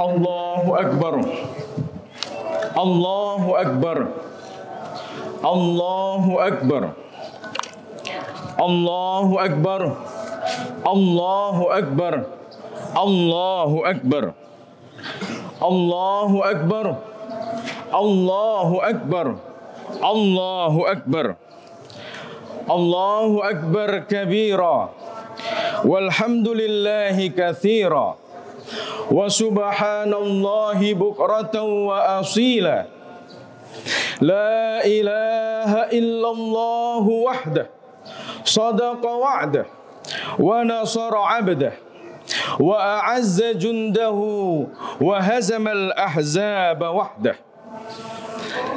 Allahu Akbar. Allahu Akbar. Allahu Akbar. Allahu Akbar. Allahu Akbar. Allahu Akbar. Allahu Akbar. Allahu Akbar. Allahu Akbar. Allahu Akbar kabira. Walhamdulillahi katsira. Wa subhanallahi bukratan wa asila. La ilaha illallah wahdah. Sadaqa wa'dah. Wa nasara 'abdah. Wa a'azza jundahu. Wa hazamal ahzaba wahdah.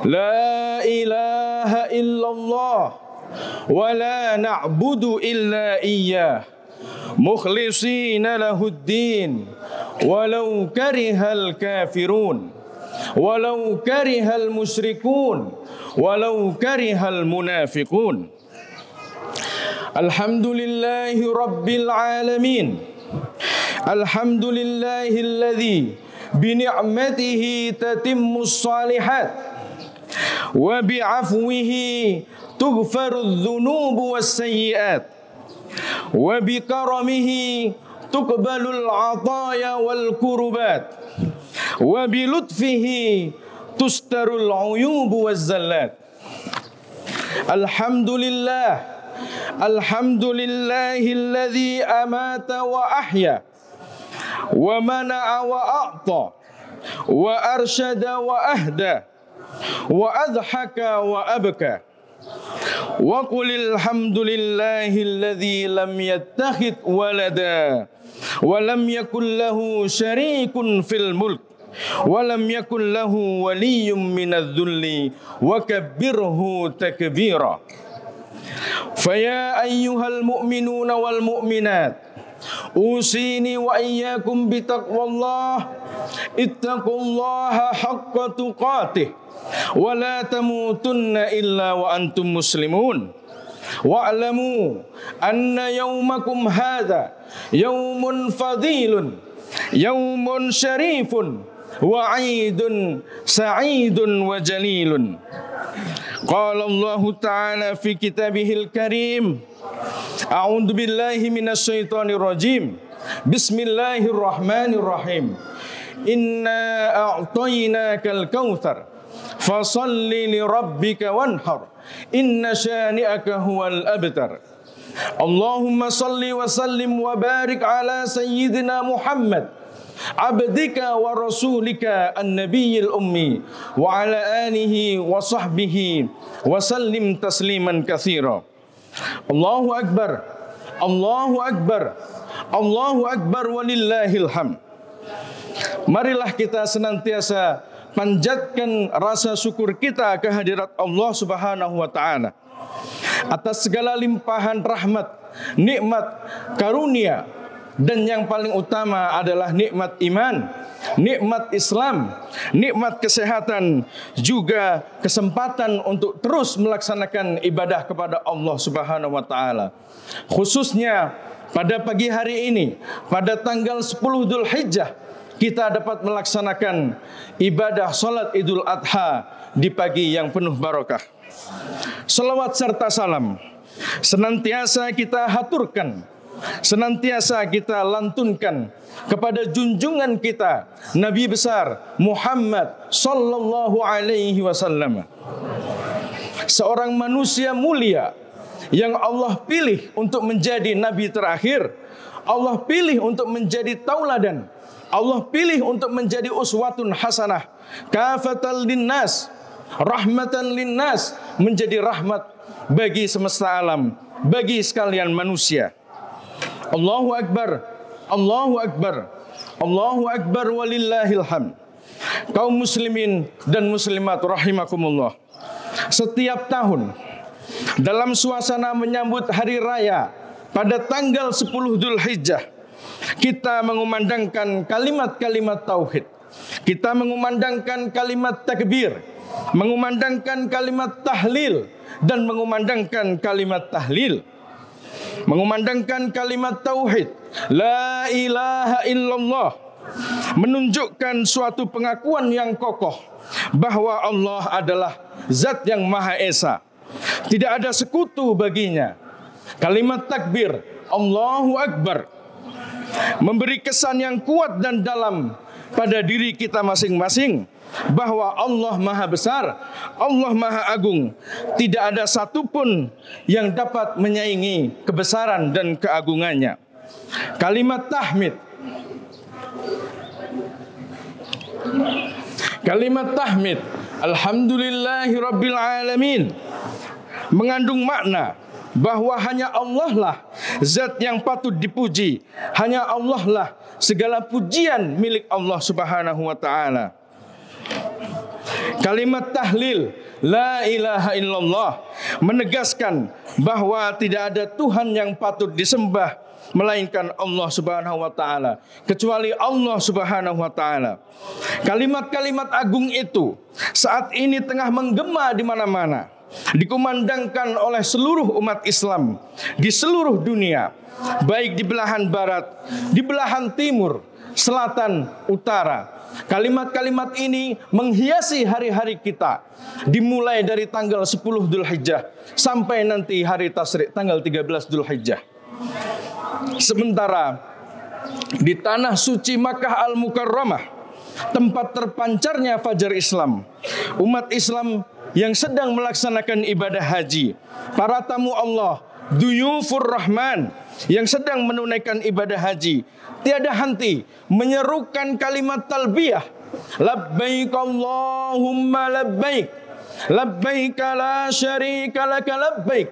La ilaha illallah. Wa la na'budu illa iyyah. Mukhlisina lahuddin. Walau karihal kafirun. Walau karihal musyrikun. Walau karihal munafiqun. Alhamdulillahi rabbil alamin. Alhamdulillahi alladhi bini'matihi tatimmus salihat. Wa bi'afwihi tughfarudz dzunubu was sayyi'at. Wa bikaramihi tuqbalul ataya wal kurubat. Wa bilutfihi tustarul uyubu waz zallat. Alhamdulillah. Alhamdulillahilladzi amata wa ahya. Wa mana'a wa a'ta. Wa arsyada wa ahda. Wa adhaka wa abka. Wa qulil hamdulillahilladzi lam yattakhidh walada wa lam yakul lahu syarikun fil mulk wa lam yakul lahu waliyyun minadh-dhulli wa kabbirhu takbira. Faya ayyuhal mu'minuna wal mu'minat usini wa iyyakum bitaqwallah. Ittaqullaha haqqa tuqatih wa la tamutunna illa wa antum muslimun. Wa'lamu anna yawmakum hadha yawmun fadilun, yawmun syarifun, wa 'idun sa'idun wa jalilun. Qala Allah Ta'ala fi kitabihil karim. A'udzu billahi minasy syaithanir rajim. Bismillahirrahmanirrahim. Inna a'tainakal kautsar fasalli li rabbika wanhar. Inna syani'aka huwal abtar. Allahumma salli wa sallim wa barik ala sayyidina Muhammad abdika wa rasulika an-nabiyil ummi wa ala alihi wa sahbihi wa sallim tasliman katsira. Allahu akbar. Allahu akbar. Allahu akbar walillahil hamd. Marilah kita senantiasa panjatkan rasa syukur kita kehadirat Allah Subhanahu wa taala atas segala limpahan rahmat, nikmat, karunia, dan yang paling utama adalah nikmat iman, nikmat Islam, nikmat kesehatan, juga kesempatan untuk terus melaksanakan ibadah kepada Allah Subhanahu wa taala. Khususnya pada pagi hari ini, pada tanggal 10 Dzulhijjah, kita dapat melaksanakan ibadah salat Idul Adha di pagi yang penuh barakah. Salawat serta salam senantiasa kita haturkan, senantiasa kita lantunkan kepada junjungan kita Nabi besar Muhammad sallallahu alaihi wasallam. Seorang manusia mulia yang Allah pilih untuk menjadi nabi terakhir, Allah pilih untuk menjadi tauladan, Allah pilih untuk menjadi uswatun hasanah, kafatal linnas, rahmatan linnas, menjadi rahmat bagi semesta alam, bagi sekalian manusia. Allahu akbar, Allahu akbar, Allahu akbar walillahil hamd. Kaum muslimin dan muslimat rahimakumullah. Setiap tahun dalam suasana menyambut hari raya pada tanggal 10 Dzulhijjah, kita mengumandangkan kalimat-kalimat tauhid. Kita mengumandangkan kalimat takbir, mengumandangkan kalimat tahlil, dan mengumandangkan kalimat tahlil. Mengumandangkan kalimat tauhid, la ilaha illallah menunjukkan suatu pengakuan yang kokoh bahwa Allah adalah Zat yang Maha Esa. Tidak ada sekutu baginya. Kalimat takbir, Allahu Akbar, memberi kesan yang kuat dan dalam pada diri kita masing-masing bahwa Allah Maha Besar, Allah Maha Agung. Tidak ada satupun yang dapat menyaingi kebesaran dan keagungannya. Kalimat tahmid, kalimat tahmid, Alhamdulillahi Rabbil Alamin, mengandung makna bahwa hanya Allah lah Zat yang patut dipuji. Hanya Allah lah segala pujian milik Allah Subhanahu wa ta'ala. Kalimat tahlil, la ilaha illallah, menegaskan bahwa tidak ada Tuhan yang patut disembah melainkan Allah Subhanahu wa ta'ala, kecuali Allah Subhanahu wa ta'ala. Kalimat-kalimat agung itu saat ini tengah menggema di mana-mana, dikumandangkan oleh seluruh umat Islam di seluruh dunia, baik di belahan barat, di belahan timur, selatan, utara. Kalimat-kalimat ini menghiasi hari-hari kita, dimulai dari tanggal 10 Dzulhijjah sampai nanti hari Tasyrik tanggal 13 Dzulhijjah. Sementara di tanah suci Makkah Al-Mukarramah, tempat terpancarnya fajar Islam, umat Islam yang sedang melaksanakan ibadah haji, para tamu Allah, Duyufur Rahman yang sedang menunaikan ibadah haji, tiada henti menyerukan kalimat talbiyah, labbaik Allahumma labbaik, labbaik la syarika laka labbaik,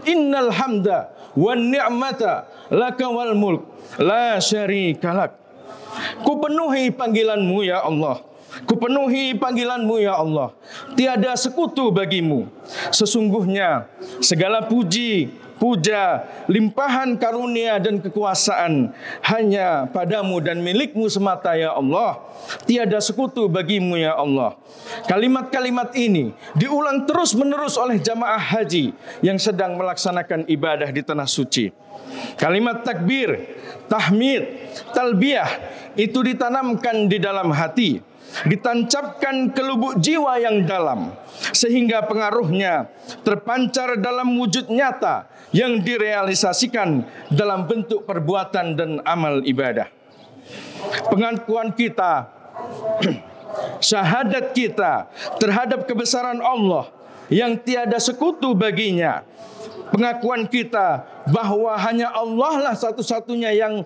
innal hamda wan ni'mata laka wal mulk la syarika lak. Ku penuhi panggilanmu ya Allah, ku penuhi panggilanmu ya Allah, tiada sekutu bagimu. Sesungguhnya segala puji, puja, limpahan karunia dan kekuasaan hanya padamu dan milikmu semata ya Allah. Tiada sekutu bagimu ya Allah. Kalimat-kalimat ini diulang terus-menerus oleh jamaah haji yang sedang melaksanakan ibadah di tanah suci. Kalimat takbir, tahmid, talbiyah itu ditanamkan di dalam hati, ditancapkan ke lubuk jiwa yang dalam, sehingga pengaruhnya terpancar dalam wujud nyata yang direalisasikan dalam bentuk perbuatan dan amal ibadah. Pengakuan kita, syahadat kita terhadap kebesaran Allah yang tiada sekutu baginya, pengakuan kita bahwa hanya Allah lah satu-satunya yang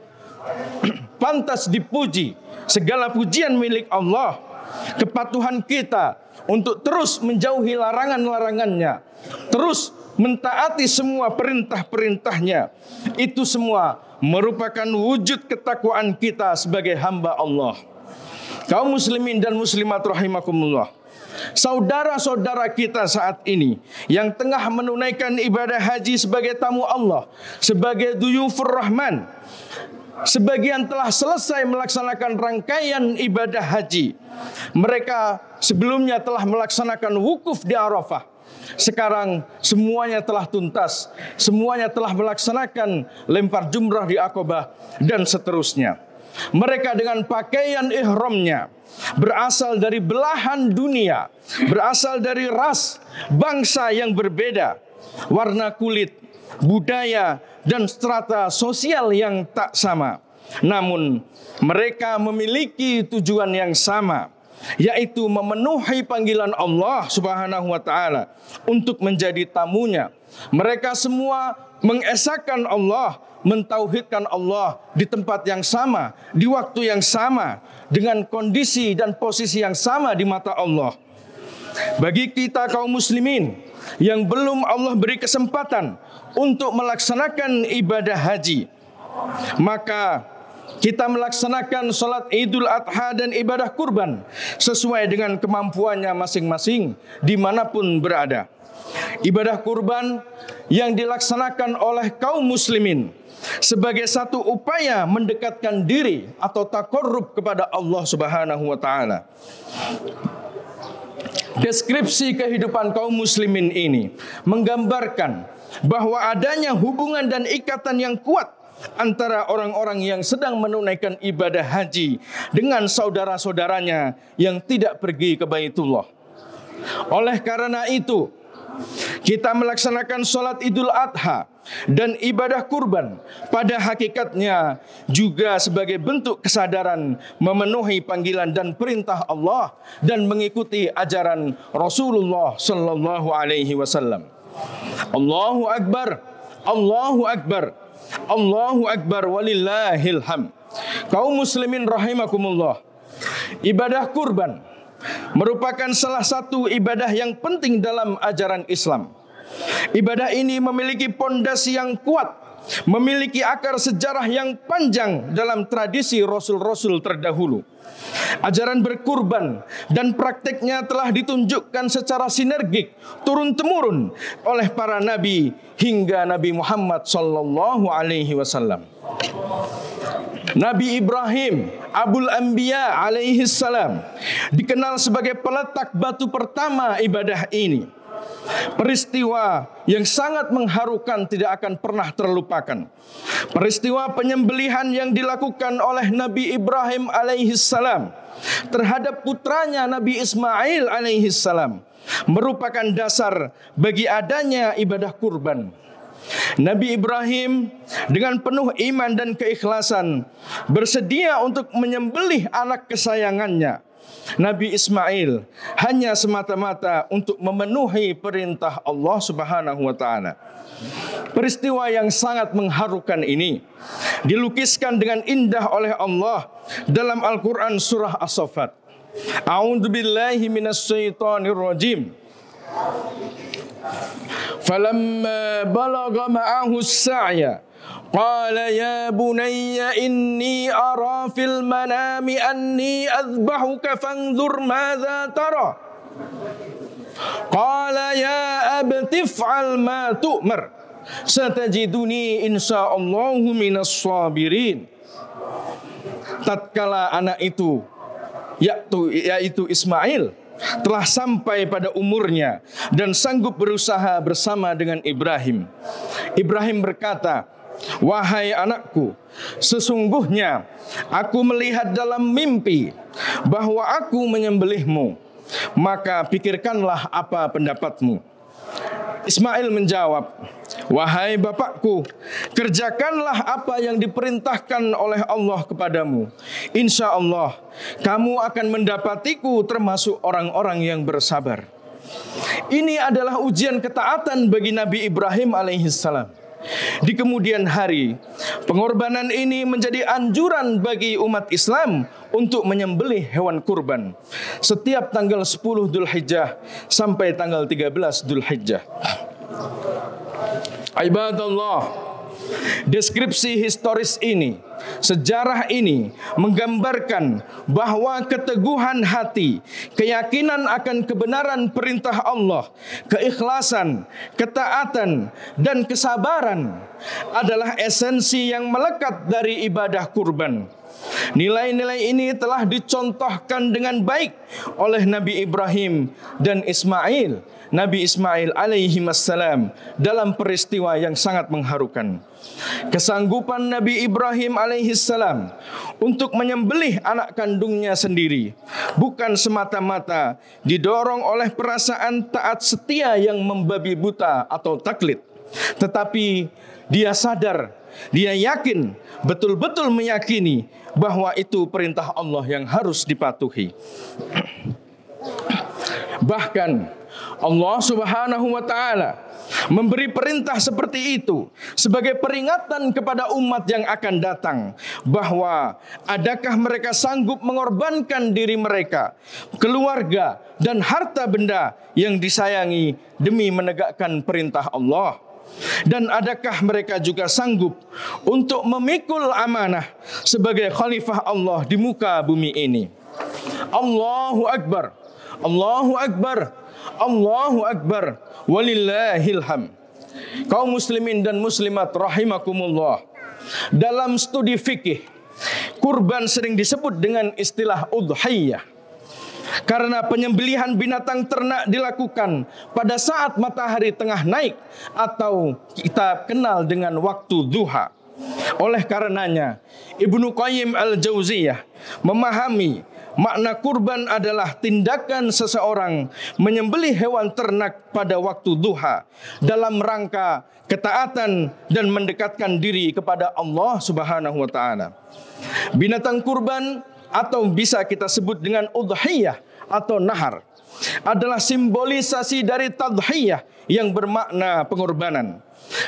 pantas dipuji, segala pujian milik Allah, kepatuhan kita untuk terus menjauhi larangan-larangannya, terus mentaati semua perintah-perintahnya, itu semua merupakan wujud ketakwaan kita sebagai hamba Allah. Kaum muslimin dan muslimat rahimakumullah, saudara-saudara kita saat ini yang tengah menunaikan ibadah haji sebagai tamu Allah, sebagai Duyufur Rahman, sebagian telah selesai melaksanakan rangkaian ibadah haji. Mereka sebelumnya telah melaksanakan wukuf di Arafah. Sekarang semuanya telah tuntas, semuanya telah melaksanakan lempar jumrah di Aqabah dan seterusnya. Mereka dengan pakaian ihramnya berasal dari belahan dunia, berasal dari ras, bangsa yang berbeda, warna kulit, budaya dan strata sosial yang tak sama. Namun mereka memiliki tujuan yang sama, yaitu memenuhi panggilan Allah Subhanahu wa ta'ala untuk menjadi tamunya. Mereka semua mengesahkan Allah, mentauhidkan Allah di tempat yang sama, di waktu yang sama, dengan kondisi dan posisi yang sama di mata Allah. Bagi kita kaum muslimin yang belum Allah beri kesempatan untuk melaksanakan ibadah haji, maka kita melaksanakan salat Idul Adha dan ibadah kurban sesuai dengan kemampuannya masing-masing dimanapun berada. Ibadah kurban yang dilaksanakan oleh kaum muslimin sebagai satu upaya mendekatkan diri atau taqarrub kepada Allah Subhanahu wa ta'ala. Deskripsi kehidupan kaum muslimin ini menggambarkan bahwa adanya hubungan dan ikatan yang kuat antara orang-orang yang sedang menunaikan ibadah haji dengan saudara-saudaranya yang tidak pergi ke Baitullah. Oleh karena itu, kita melaksanakan sholat Idul Adha dan ibadah kurban pada hakikatnya juga sebagai bentuk kesadaran memenuhi panggilan dan perintah Allah dan mengikuti ajaran Rasulullah sallallahu alaihi wasallam. Allahu Akbar, Allahu Akbar, Allahu Akbar walillahil hamd. Kaum muslimin rahimakumullah, ibadah kurban merupakan salah satu ibadah yang penting dalam ajaran Islam. Ibadah ini memiliki pondasi yang kuat, memiliki akar sejarah yang panjang dalam tradisi rasul-rasul terdahulu. Ajaran berkurban dan prakteknya telah ditunjukkan secara sinergik turun-temurun oleh para nabi hingga Nabi Muhammad sallallahu alaihi wasallam. Nabi Ibrahim Abul Anbiya alaihi salam dikenal sebagai peletak batu pertama ibadah ini. Peristiwa yang sangat mengharukan tidak akan pernah terlupakan. Peristiwa penyembelihan yang dilakukan oleh Nabi Ibrahim alaihi salam terhadap putranya Nabi Ismail alaihi salam merupakan dasar bagi adanya ibadah kurban. Nabi Ibrahim dengan penuh iman dan keikhlasan bersedia untuk menyembelih anak kesayangannya, Nabi Ismail, hanya semata-mata untuk memenuhi perintah Allah Subhanahu wa taala. Peristiwa yang sangat mengharukan ini dilukiskan dengan indah oleh Allah dalam Al-Qur'an surah As-Saffat. A'udzu billahi minasyaitonir rajim. Falamma balagha ma'ahu as-sa'ya qala ya bunayya inni ara fil manami anni adhbahuka fanzur madza tara qala ya abti if'al ma tu'mar satajiduni insyaallahu minas sabirin. Tatkala anak itu yaitu Ismail telah sampai pada umurnya dan sanggup berusaha bersama dengan Ibrahim, Ibrahim berkata, "Wahai anakku, sesungguhnya aku melihat dalam mimpi bahwa aku menyembelihmu, maka pikirkanlah apa pendapatmu." Ismail menjawab, "Wahai bapakku, kerjakanlah apa yang diperintahkan oleh Allah kepadamu. Insya Allah, kamu akan mendapatiku termasuk orang-orang yang bersabar." Ini adalah ujian ketaatan bagi Nabi Ibrahim alaihissalam. Di kemudian hari, pengorbanan ini menjadi anjuran bagi umat Islam untuk menyembelih hewan kurban setiap tanggal 10 Dzulhijjah sampai tanggal 13 Dzulhijjah. Ibadallah, deskripsi historis ini, sejarah ini menggambarkan bahwa keteguhan hati, keyakinan akan kebenaran perintah Allah, keikhlasan, ketaatan, dan kesabaran adalah esensi yang melekat dari ibadah kurban. Nilai-nilai ini telah dicontohkan dengan baik oleh Nabi Ibrahim dan Nabi Ismail alaihi wassalam dalam peristiwa yang sangat mengharukan. Kesanggupan Nabi Ibrahim alaihi salam untuk menyembelih anak kandungnya sendiri bukan semata-mata didorong oleh perasaan taat setia yang membabi buta atau taklid, tetapi dia sadar, dia yakin, betul-betul meyakini bahwa itu perintah Allah yang harus dipatuhi. Bahkan Allah Subhanahu wa taala memberi perintah seperti itu sebagai peringatan kepada umat yang akan datang, bahwa adakah mereka sanggup mengorbankan diri mereka, keluarga, dan harta benda yang disayangi demi menegakkan perintah Allah? Dan adakah mereka juga sanggup untuk memikul amanah sebagai khalifah Allah di muka bumi ini? Allahu Akbar, Allahu Akbar, Allahu Akbar, walillahil hamd. Kaum muslimin dan muslimat rahimakumullah, dalam studi fikih, kurban sering disebut dengan istilah udhiyah karena penyembelihan binatang ternak dilakukan pada saat matahari tengah naik atau kita kenal dengan waktu duha. Oleh karenanya, Ibnu Qayyim al-Jauziyah memahami makna kurban adalah tindakan seseorang menyembelih hewan ternak pada waktu duha dalam rangka ketaatan dan mendekatkan diri kepada Allah Subhanahu wa taala. Binatang kurban atau bisa kita sebut dengan udhiyah atau nahar adalah simbolisasi dari tadhiyah yang bermakna pengorbanan.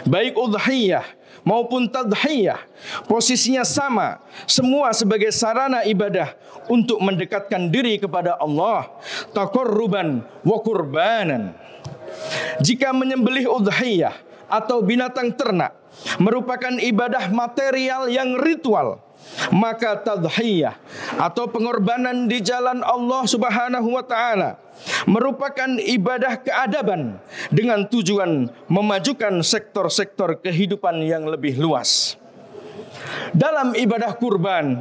Baik udhiyah maupun tadhiyah posisinya sama, semua sebagai sarana ibadah untuk mendekatkan diri kepada Allah, taqarruban wa qurbanan. Jika menyembelih udhiyah atau binatang ternak merupakan ibadah material yang ritual, maka tadhiyah atau pengorbanan di jalan Allah Subhanahu wa taala merupakan ibadah keadaban dengan tujuan memajukan sektor-sektor kehidupan yang lebih luas. Dalam ibadah kurban,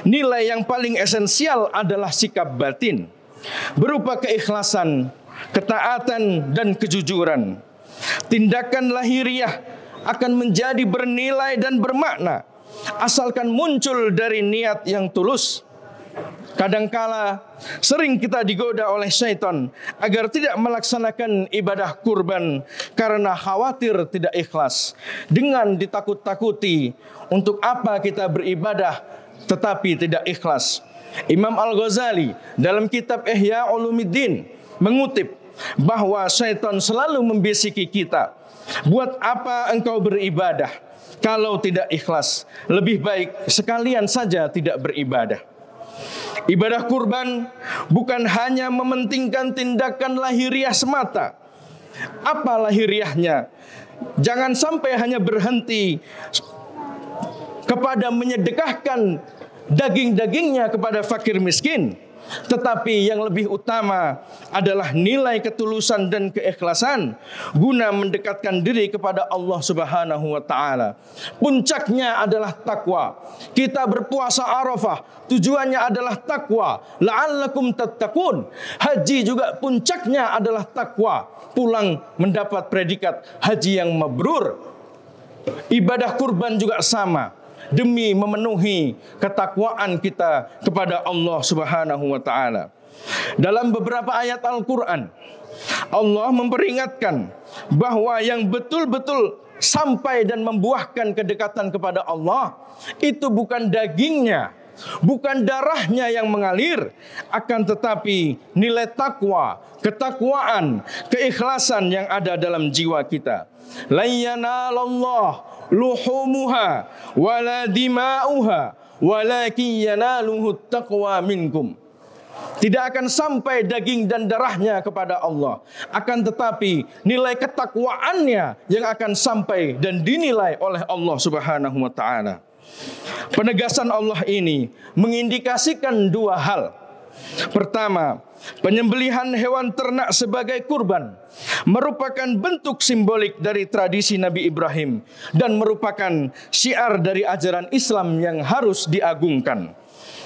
nilai yang paling esensial adalah sikap batin berupa keikhlasan, ketaatan dan kejujuran. Tindakan lahiriah akan menjadi bernilai dan bermakna asalkan muncul dari niat yang tulus. Kadangkala sering kita digoda oleh syaitan agar tidak melaksanakan ibadah kurban karena khawatir tidak ikhlas. Dengan ditakut-takuti, untuk apa kita beribadah tetapi tidak ikhlas. Imam Al-Ghazali dalam kitab Ihya Ulumuddin mengutip bahwa syaitan selalu membisiki kita, buat apa engkau beribadah kalau tidak ikhlas? Lebih baik sekalian saja tidak beribadah. Ibadah kurban bukan hanya mementingkan tindakan lahiriah semata. Apa lahiriahnya? Jangan sampai hanya berhenti kepada menyedekahkan daging-dagingnya kepada fakir miskin, tetapi yang lebih utama adalah nilai ketulusan dan keikhlasan guna mendekatkan diri kepada Allah Subhanahu wa taala. Puncaknya adalah takwa. Kita berpuasa Arafah, tujuannya adalah takwa, la'allakum tattaqun. Haji juga puncaknya adalah takwa, pulang mendapat predikat haji yang mabrur. Ibadah kurban juga sama, demi memenuhi ketakwaan kita kepada Allah Subhanahu wa taala. Dalam beberapa ayat Al-Qur'an, Allah memperingatkan bahwa yang betul-betul sampai dan membuahkan kedekatan kepada Allah itu bukan dagingnya, bukan darahnya yang mengalir, akan tetapi nilai takwa, ketakwaan, keikhlasan yang ada dalam jiwa kita. La yanalallah luhumuha wala dima'uha walakin yanaluhu taqwa minkum. Tidak akan sampai daging dan darahnya kepada Allah, akan tetapi nilai ketakwaannya yang akan sampai dan dinilai oleh Allah Subhanahu wa taala. Penegasan Allah ini mengindikasikan dua hal. Pertama, penyembelihan hewan ternak sebagai kurban merupakan bentuk simbolik dari tradisi Nabi Ibrahim dan merupakan syiar dari ajaran Islam yang harus diagungkan.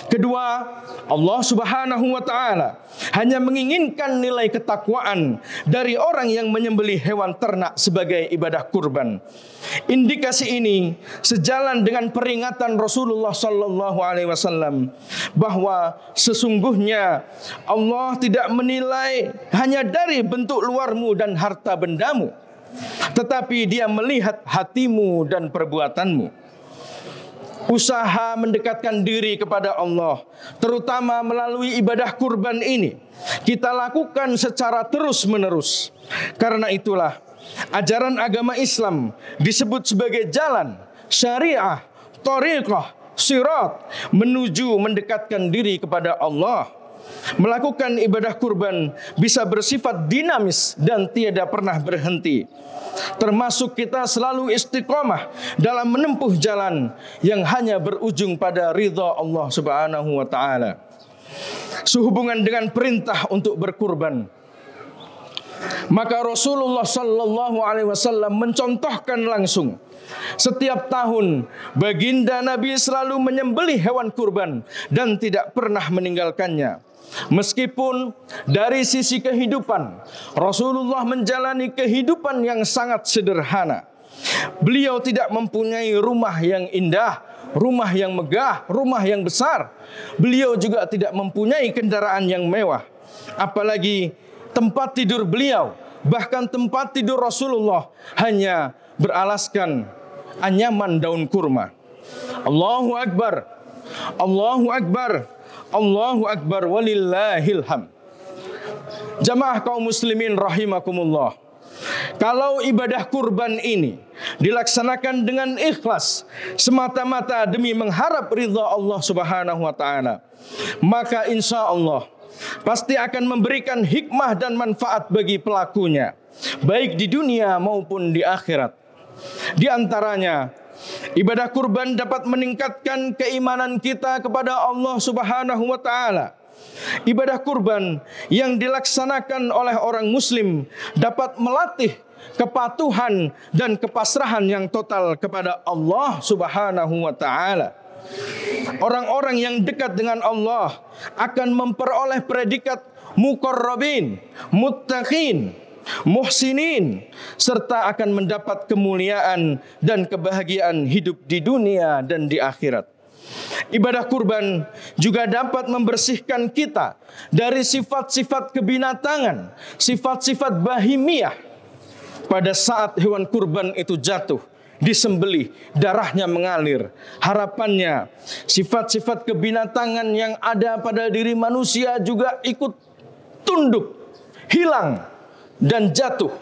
Kedua, Allah Subhanahu wa taala hanya menginginkan nilai ketakwaan dari orang yang menyembelih hewan ternak sebagai ibadah kurban. Indikasi ini sejalan dengan peringatan Rasulullah sallallahu alaihi wasallam bahwa sesungguhnya Allah tidak menilai hanya dari bentuk luarmu dan harta bendamu, tetapi Dia melihat hatimu dan perbuatanmu. Usaha mendekatkan diri kepada Allah, terutama melalui ibadah kurban ini, kita lakukan secara terus-menerus. Karena itulah ajaran agama Islam disebut sebagai jalan, syariah, thariqah, sirat menuju mendekatkan diri kepada Allah. Melakukan ibadah kurban bisa bersifat dinamis dan tiada pernah berhenti. Termasuk kita selalu istiqomah dalam menempuh jalan yang hanya berujung pada ridha Allah Subhanahu wa taala. Sehubungan dengan perintah untuk berkurban, maka Rasulullah sallallahu alaihi wasallam mencontohkan langsung. Setiap tahun baginda Nabi selalu menyembelih hewan kurban dan tidak pernah meninggalkannya. Meskipun dari sisi kehidupan Rasulullah menjalani kehidupan yang sangat sederhana, Beliau tidak mempunyai rumah yang indah, rumah yang megah, rumah yang besar. Beliau juga tidak mempunyai kendaraan yang mewah. Apalagi tempat tidur beliau, bahkan tempat tidur Rasulullah hanya beralaskan anyaman daun kurma. Allahu Akbar, Allahu Akbar, Allahu Akbar, walillahil hamd. Jamaah kaum muslimin rahimakumullah. Kalau ibadah kurban ini dilaksanakan dengan ikhlas, semata-mata demi mengharap ridha Allah Subhanahu wa taala, maka insya Allah pasti akan memberikan hikmah dan manfaat bagi pelakunya, baik di dunia maupun di akhirat. Di antaranya, ibadah kurban dapat meningkatkan keimanan kita kepada Allah Subhanahu wa taala. Ibadah kurban yang dilaksanakan oleh orang muslim dapat melatih kepatuhan dan kepasrahan yang total kepada Allah Subhanahu wa taala. Orang-orang yang dekat dengan Allah akan memperoleh predikat muqarrabin, muttaqin, muhsinin, serta akan mendapat kemuliaan dan kebahagiaan hidup di dunia dan di akhirat. Ibadah kurban juga dapat membersihkan kita dari sifat-sifat kebinatangan, sifat-sifat bahimiyah. Pada saat hewan kurban itu jatuh, disembelih, darahnya mengalir. Harapannya sifat-sifat kebinatangan yang ada pada diri manusia juga ikut tunduk, hilang, dan jatuh.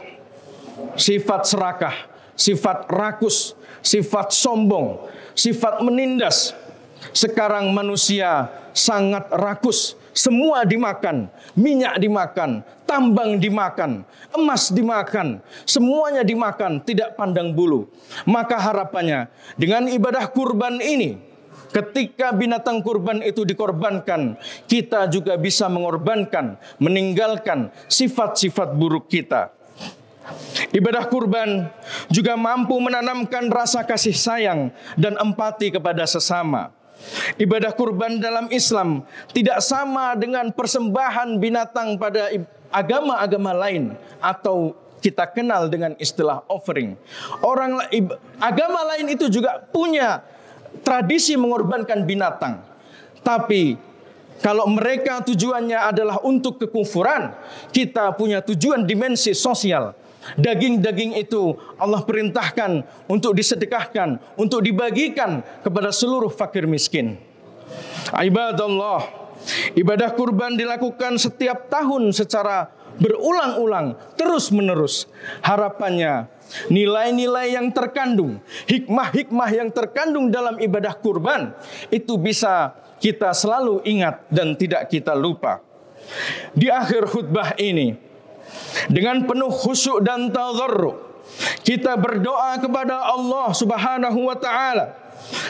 Sifat serakah, sifat rakus, sifat sombong, sifat menindas. Sekarang manusia sangat rakus, semua dimakan, minyak dimakan, tambang dimakan, emas dimakan, semuanya dimakan, tidak pandang bulu. Maka harapannya dengan ibadah kurban ini, ketika binatang kurban itu dikorbankan, kita juga bisa mengorbankan, meninggalkan sifat-sifat buruk kita. Ibadah kurban juga mampu menanamkan rasa kasih sayang dan empati kepada sesama. Ibadah kurban dalam Islam tidak sama dengan persembahan binatang pada agama-agama lain atau kita kenal dengan istilah offering. Agama lain itu juga punya tradisi mengorbankan binatang. Tapi kalau mereka tujuannya adalah untuk kekufuran, kita punya tujuan dimensi sosial. Daging-daging itu Allah perintahkan untuk disedekahkan, untuk dibagikan kepada seluruh fakir miskin. Ibadallah, ibadah kurban dilakukan setiap tahun secara berulang-ulang, terus-menerus. Harapannya nilai-nilai yang terkandung, hikmah-hikmah yang terkandung dalam ibadah kurban itu bisa kita selalu ingat dan tidak kita lupa. Di akhir khutbah ini, dengan penuh khusyuk dan tadharru, kita berdoa kepada Allah Subhanahu wa taala.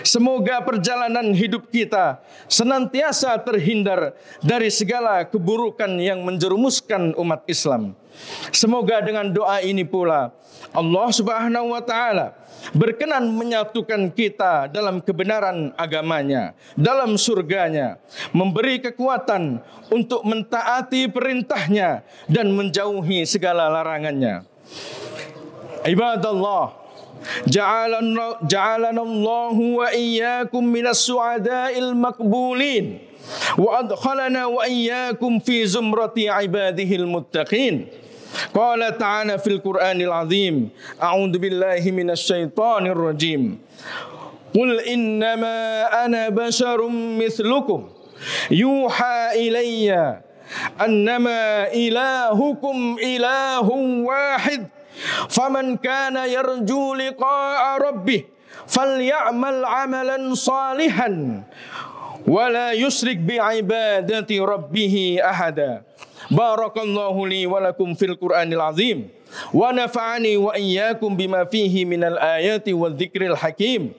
Semoga perjalanan hidup kita senantiasa terhindar dari segala keburukan yang menjerumuskan umat Islam. Semoga dengan doa ini pula Allah Subhanahu wa taala berkenan menyatukan kita dalam kebenaran agamanya, dalam surganya, memberi kekuatan untuk mentaati perintahnya dan menjauhi segala larangannya. Ibadallah, ja'alana Allahu wa iyyakum minas su'ada'il maqbulin wa adkhalana wa iyyakum fi zumrati ibadihil muttaqin. Qala ta'ala fil Qur'anil azim, a'udzu billahi minasy syaithanir rajim. Qul innama ana basyarum mithlukum yuha ilayya annama ilahukum ilahun wahid faman kana yarju liqa'a rabbih falyamal 'amalan salihan wa la yusyrik bi ibadati rabbih ahada. Barakallahu li wa lakum fil Qur'anil azim wa nafa'ani wa iyyakum bima fihi minal ayati wal dzikril hakim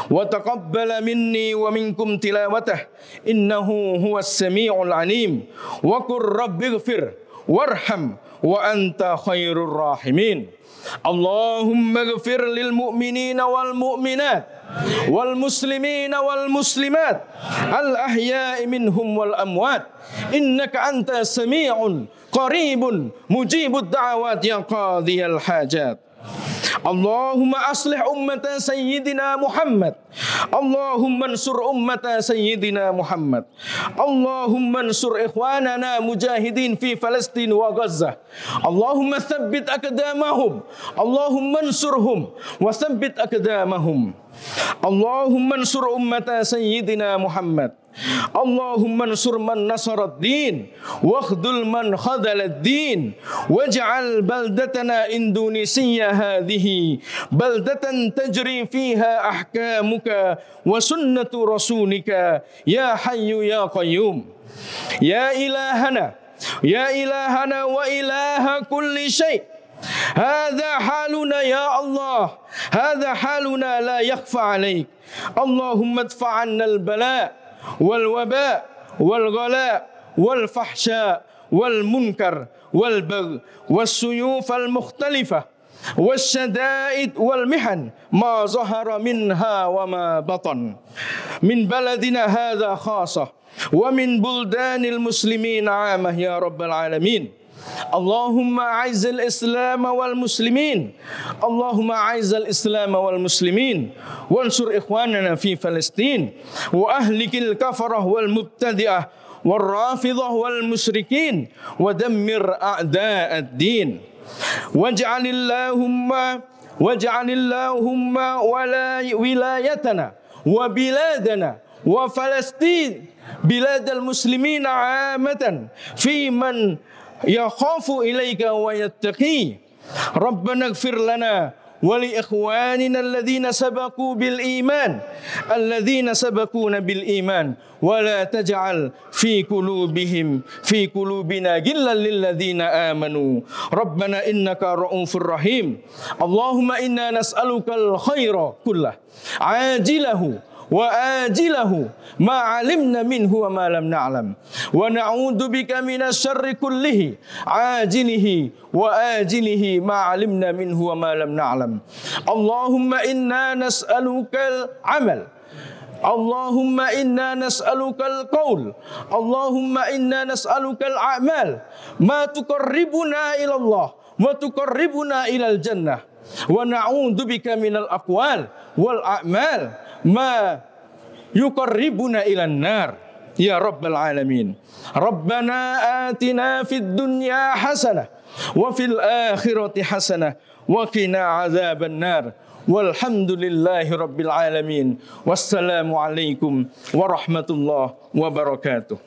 wa taqabbala minni wa minkum tilawatah innahu huwas samiul alim wa qur rabbighfir warham wa anta khairur rahimin. Allahumma ighfir lil mu'minina wal mu'minat wal muslimina wal muslimat al ahya'i minhum wal amwat innaka anta sami'un qaribun mujibud da'awat ya qadiyal hajat. Allahumma aslih ummata sayyidina Muhammad. Allahumma ansur ummata sayyidina Muhammad. Allahumma ansur ikhwanana mujahidin fi Palestin wa Gaza. Allahumma tsabbit aqdamahum. Allahumma ansurhum wa tsabbit aqdamahum. Allahumma ansur ummata sayyidina Muhammad. Allahumma ansur man nasara ad-din wakhdhul man khadhala ad-din waj'al baldatana Indonesia hadhihi baldatan tajri fiha ahkamuka wa sunnatu rasulika ya hayyu ya qayyum ya ilahana wa ilaha kulli syai'. Hadza haluna ya Allah, hadza haluna la yakhfa alaik. Allahumma adfa' 'anna al-bala' wal waba' wal ghala' wal fahsya' wal munkar wal bagh was suyuf al mukhtalifah was syada'id wal mihan ma zahara minha wa ma batan min baladina hadza khasah wa min buldanil muslimin 'amah ya rabbal alamin. Allahumma a'izzal Islam wal muslimin. Allahumma a'izzal Islam wal muslimin wansur ikhwanana fi Palestin wa ahlikil kafarah wal mubtadi'ah wal rafidah wal musyrikin wa dammir a'da'ad din. Waj'alillahumma wilayatana wa biladana wa Palestin biladal muslimin 'amatan fi man yakhafu ilaika wa yattaqi. Rabbana ighfir lana wa li ikhwanina alladhina sabaqu bil iman sabaquna bil iman wa la taj'al fi qulubina ghillan lil ladzina amanu. Rabbana innaka ra'ufur rahim. Allahumma inna nas'aluka al khaira kullah ajilahu wa ajilahu ma 'alimna minhu wa ma lam na'lam wa na'udzu bika minas syarri kullihi ajilihi wa ajilihi ma 'alimna minhu wa ma lam na'lam. Allahumma inna nas'alukal amal. Allahumma inna nas'alukal qaul. Allahumma inna nas'alukal a'mal ma tuqarribuna ila Allah wa tuqarribuna ilal jannah wa na'udzu bika minal aqwal wal a'mal ma yuqarribuna ilan nar ya rabbal alamin. Rabbana atina fid dunya hasanah wa fil akhirati hasanah wa qina adzaban nar. Walhamdulillahi rabbil alamin. Wassalamu alaikum warahmatullahi wabarakatuh.